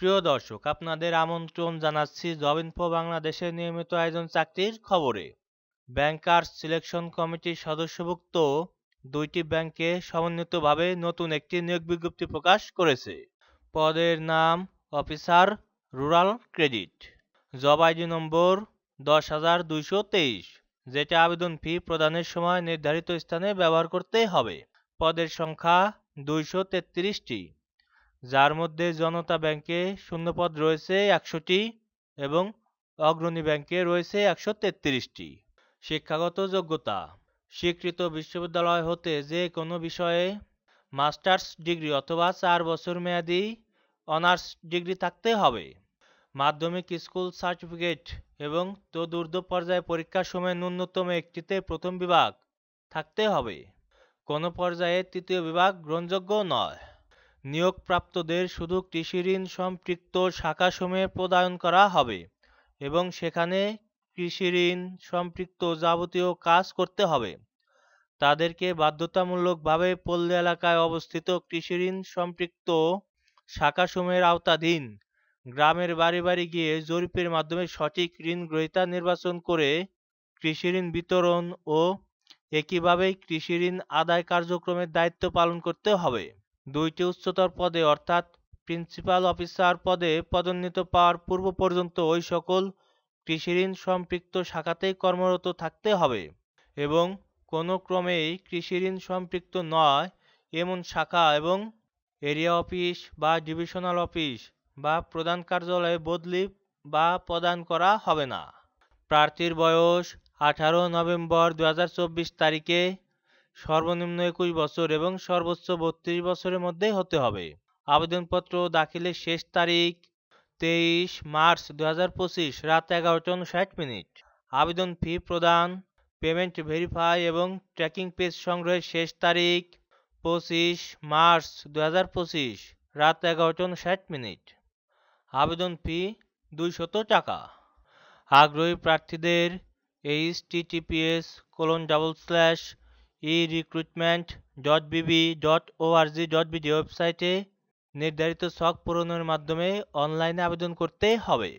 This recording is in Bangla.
প্রিয় দর্শক, আপনাদের আমন্ত্রণ জানাচ্ছি জব ইনফো বাংলাদেশের নিয়মিত আয়োজন চাকরির খবরে। ব্যাংকার্স সিলেকশন কমিটির সদস্যভুক্ত 2টি ব্যাংকে সমন্বিতভাবে নতুন একটি নিয়োগ বিজ্ঞপ্তি প্রকাশ করেছে। পদের নাম officer rural credit. Job ID number 10,223, যেটা আবেদন ফি প্রদানের সময় নির্ধারিত স্থানে ব্যবহার করতে হবে। পদের সংখ্যা 233টি, যার মধ্যে জনতা ব্যাংকে শূন্যপদ রয়েছে 100টি এবং অগ্রণী ব্যাংকে রয়েছে 133টি। শিক্ষাগত যোগ্যতা: স্বীকৃত বিশ্ববিদ্যালয় হতে যে কোনো বিষয়ে মাস্টার্স ডিগ্রি অথবা 4 বছর মেয়াদী অনার্স ডিগ্রি থাকতে হবে। মাধ্যমিক স্কুল সার্টিফিকেট এবং তদূর্ধ্ব পর্যায়ে পরীক্ষার সময় ন্যূনতম একটিতে প্রথম বিভাগ থাকতে হবে। কোনো পর্যায়ে তৃতীয় বিভাগ গ্রহণযোগ্য নয়। নিয়োগপ্রাপ্তদের শুধু কৃষি ঋণ সম্পৃক্ত শাখাসমূহে প্রদান করা হবে এবং সেখানে কৃষি ঋণ সম্পৃক্ত যাবতীয় কাজ করতে হবে। তাদেরকে বাধ্যতামূলকভাবে পল্লী এলাকায় অবস্থিত কৃষি ঋণ সম্পৃক্ত শাখাসমূহের আওতাধীন গ্রামের বাড়ি বাড়ি গিয়ে জরিপের মাধ্যমে সঠিক ঋণ গ্রহীতা নির্বাচন করে কৃষি ঋণ বিতরণ ও একইভাবে কৃষি ঋণ আদায় কার্যক্রমের দায়িত্ব পালন করতে হবে। 2টি উচ্চতর পদে অর্থাৎ প্রিন্সিপাল অফিসার পদে পদোন্নতি পাওয়ার পূর্ব পর্যন্ত ওই সকল কৃষি ঋণ সম্পৃক্ত শাখাতেই কর্মরত থাকতে হবে এবং কোনো ক্রমেই কৃষি ঋণ সম্পৃক্ত নয় এমন শাখা এবং এরিয়া অফিস বা ডিভিশনাল অফিস বা প্রধান কার্যালয়ে বদলি বা প্রদান করা হবে না। প্রার্থীর বয়স 18 নভেম্বর 2024 তারিখে সর্বনিম্ন 21 বছর এবং সর্বোচ্চ 32 বছরের মধ্যে হতে হবে। আবেদনপত্র দাখিলের শেষ তারিখ 23 মার্চ 2025 রাত 11:59। আবেদন ফি প্রদান, পেমেন্ট ভেরিফাই এবং ট্র্যাকিং পেজ সংগ্রহের শেষ তারিখ 25 মার্চ 2025 রাত 11:59। আবেদন ফি 200 টাকা। আগ্রহী প্রার্থীদের https://erecruitment.bb.org.bd ওয়েবসাইটে নির্ধারিত ছক পূরণের মাধ্যমে অনলাইনে আবেদন করতে হবে।